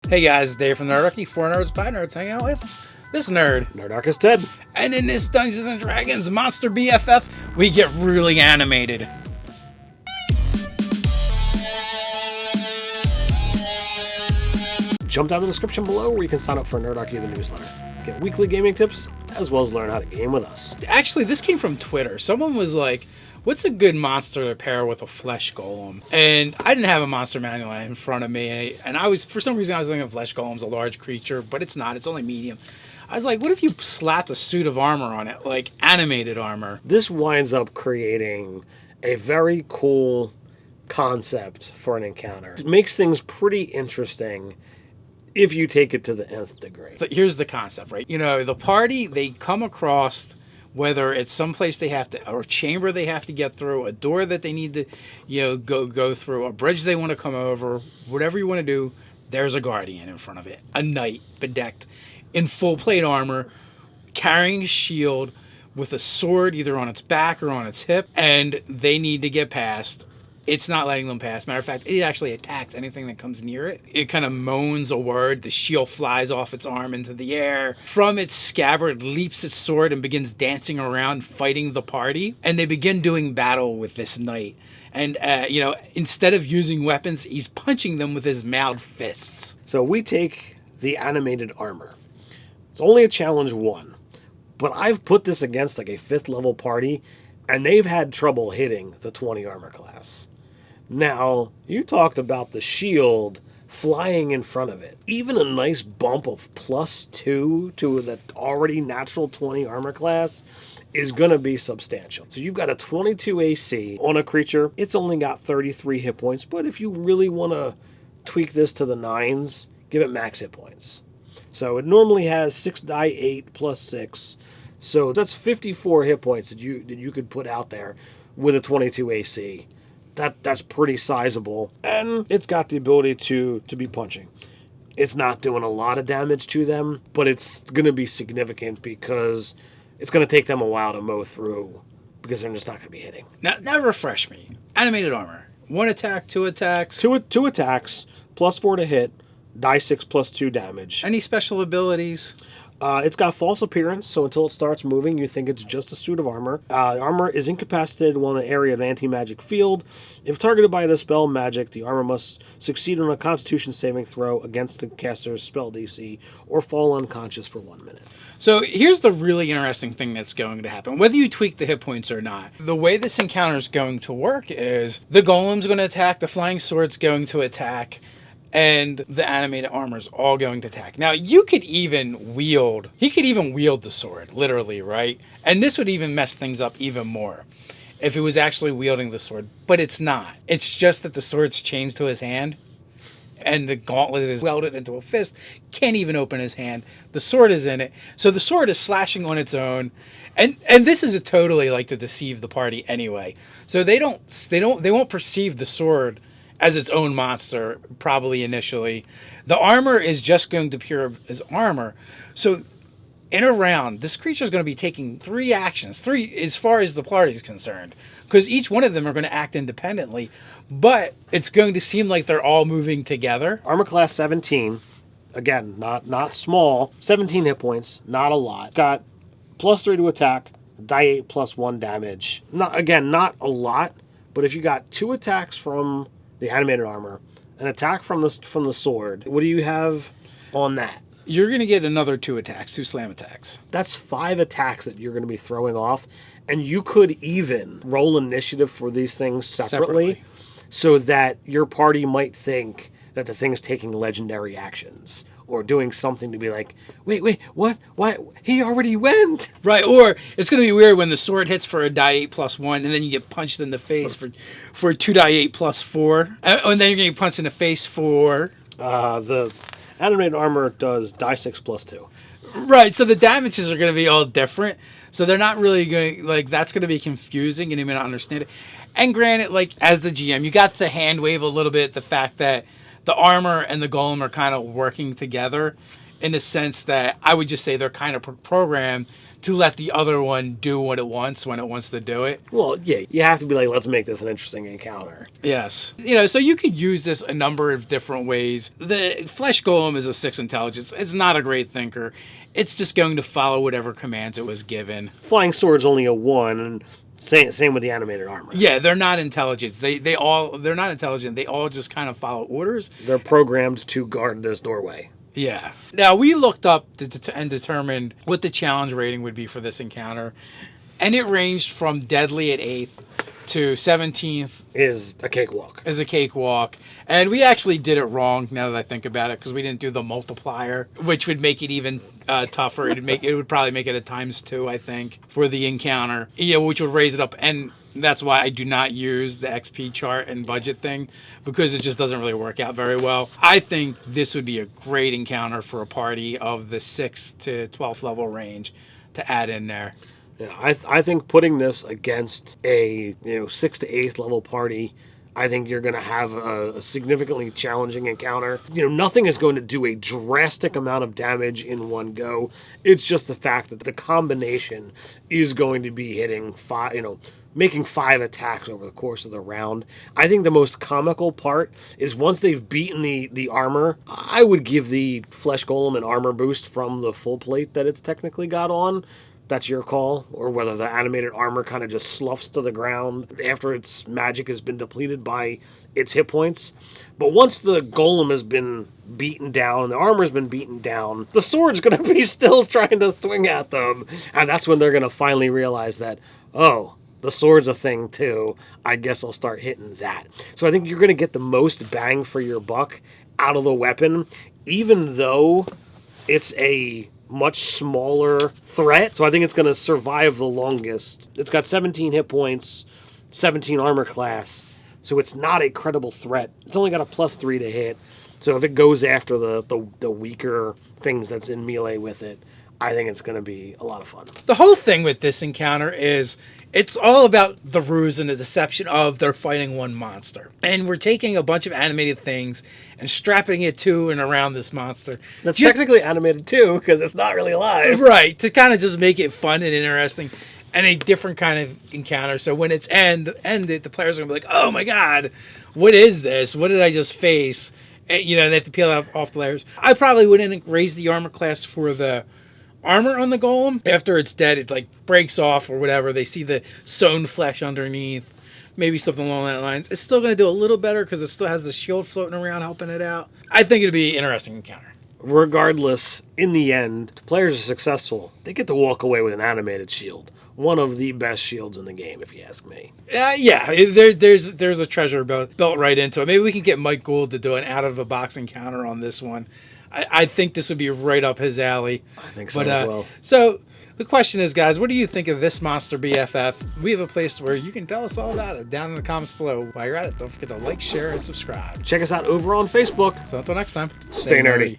Hey guys, Dave from Nerdarchy, 4 nerds by nerds, hanging out with this nerd. Nerdarchy Ted. And in this Dungeons & Dragons Monster BFF, we get really animated. Jump down in the description below where you can sign up for Nerdarchy the newsletter. Get weekly gaming tips, as well as learn how to game with us. Actually, this came from Twitter. Someone was like, what's a good monster to pair with a flesh golem? And I didn't have a monster manual in front of me. And for some reason, I was thinking of flesh golem's a large creature, but it's not. It's only medium. I was like, what if you slapped a suit of armor on it, like animated armor? This winds up creating a very cool concept for an encounter. It makes things pretty interesting if you take it to the nth degree. So here's the concept, right? You know, the party, they come across, whether it's someplace they have to, or a chamber they have to get through, a door that they need to, go through, a bridge they want to come over, whatever you want to do, there's a guardian in front of it. A knight, bedecked, in full plate armor, carrying a shield with a sword either on its back or on its hip, and they need to get past. It's not letting them pass. Matter of fact, it actually attacks anything that comes near it. It kind of moans a word. The shield flies off its arm into the air. From its scabbard leaps its sword and begins dancing around, fighting the party. And they begin doing battle with this knight. And, instead of using weapons, he's punching them with his mailed fists. So we take the animated armor. It's only a challenge 1. But I've put this against like a 5th level party, and they've had trouble hitting the 20 armor class. Now, you talked about the shield flying in front of it. Even a nice bump of +2 to the already natural 20 armor class is going to be substantial. So you've got a 22 AC on a creature. It's only got 33 hit points, but if you really want to tweak this to the 9s, give it max hit points. So it normally has 6 die 8 plus 6. So that's 54 hit points that you could put out there with a 22 AC. That's pretty sizable, and it's got the ability to be punching. It's not doing a lot of damage to them, but it's going to be significant because it's going to take them a while to mow through because they're just not going to be hitting. Now refresh me. Animated armor. 1 attack, 2 attacks. Two attacks, +4 to hit, die 6 +2 damage. Any special abilities? It's got false appearance, so until it starts moving, you think it's just a suit of armor. Armor is incapacitated while in the area of anti-magic field. If targeted by a dispel magic, the armor must succeed on a Constitution saving throw against the caster's spell DC or fall unconscious for 1 minute. So here's the really interesting thing that's going to happen, whether you tweak the hit points or not. The way this encounter is going to work is the golem's going to attack, the flying sword's going to attack, and the animated armor is all going to attack. Now, he could even wield the sword, literally, right? And this would even mess things up even more if it was actually wielding the sword, but it's not. It's just that the sword's chained to his hand, and the gauntlet is welded into a fist. Can't even open his hand. The sword is in it, so the sword is slashing on its own, and this is totally like to deceive the party anyway. So they won't perceive the sword as its own monster, probably initially. The armor is just going to appear as armor. So in a round, this creature is going to be taking 3 actions, 3 as far as the party is concerned, because each one of them are going to act independently, but it's going to seem like they're all moving together. Armor class 17, again, not small, 17 hit points, not a lot. Got +3 to attack, die 8 +1 damage. Not a lot, but if you got 2 attacks from the animated armor, an attack from the sword, what do you have on that? You're going to get another 2 attacks, 2 slam attacks. That's 5 attacks that you're going to be throwing off, and you could even roll initiative for these things separately. So that your party might think that the thing's taking legendary actions or doing something to be like, wait, what? He already went. Right, or it's going to be weird when the sword hits for a die 8 +1, and then you get punched in the face for 2 die 8 +4, and then you're getting punched in the face for... The animated armor does die 6 +2. Right, so the damages are going to be all different, so they're not really going... that's going to be confusing, and you may not understand it. And granted, as the GM, you got to hand wave a little bit the fact that the armor and the golem are kind of working together in the sense that I would just say they're kind of programmed to let the other one do what it wants when it wants to do it. Well, yeah, you have to be like, let's make this an interesting encounter. Yes. So you could use this a number of different ways. The Flesh Golem is a 6 intelligence. It's not a great thinker. It's just going to follow whatever commands it was given. Flying Sword's only a 1, and same with the animated armor. Yeah, they're not intelligent. They're not intelligent. They all just kind of follow orders. They're programmed to guard this doorway. Yeah. Now, we looked up and determined what the challenge rating would be for this encounter, and it ranged from deadly at 8th to 17th. Is a cakewalk. And we actually did it wrong, now that I think about it, because we didn't do the multiplier, which would make it even tougher. It would probably make it a ×2, I think, for the encounter, which would raise it up. And that's why I do not use the XP chart and budget thing, because it just doesn't really work out very well. I think this would be a great encounter for a party of the 6th to 12th level range to add in there. Yeah, I think putting this against a 6th to 8th level party, I think you're going to have a significantly challenging encounter. Nothing is going to do a drastic amount of damage in one go. It's just the fact that the combination is going to be hitting making 5 attacks over the course of the round. I think the most comical part is once they've beaten the armor, I would give the Flesh Golem an armor boost from the full plate that it's technically got on. That's your call, or whether the animated armor kind of just sloughs to the ground after its magic has been depleted by its hit points. But once the golem has been beaten down and the armor's been beaten down, the sword's going to be still trying to swing at them. And that's when they're going to finally realize that, oh, the sword's a thing too. I guess I'll start hitting that. So I think you're going to get the most bang for your buck out of the weapon, even though it's a much smaller threat. So I think it's going to survive the longest. It's got 17 hit points, 17 armor class, so it's not a credible threat. It's only got a +3 to hit. So if it goes after the weaker things that's in melee with it, I think it's going to be a lot of fun. The whole thing with this encounter is it's all about the ruse and the deception of they're fighting one monster. And we're taking a bunch of animated things and strapping it to and around this monster. That's technically animated too, because it's not really alive. Right, to kind of just make it fun and interesting and a different kind of encounter. So when it's ended, the players are going to be like, oh my God, what is this? What did I just face? And, they have to peel off the layers. I probably wouldn't raise the armor class for the armor on the golem. After it's dead, it breaks off or whatever. They see the sewn flesh underneath. Maybe something along that lines. It's still going to do a little better because it still has the shield floating around helping it out. I think it'd be an interesting encounter. Regardless, in the end, if players are successful, they get to walk away with an animated shield. One of the best shields in the game, if you ask me. There's a treasure built right into it. Maybe we can get Mike Gould to do an out-of-the-box encounter on this one. I think this would be right up his alley. I think so as well. So the question is, guys, what do you think of this monster BFF? We have a place where you can tell us all about it down in the comments below. While you're at it, don't forget to like, share, and subscribe. Check us out over on Facebook. So until next time, stay nerdy.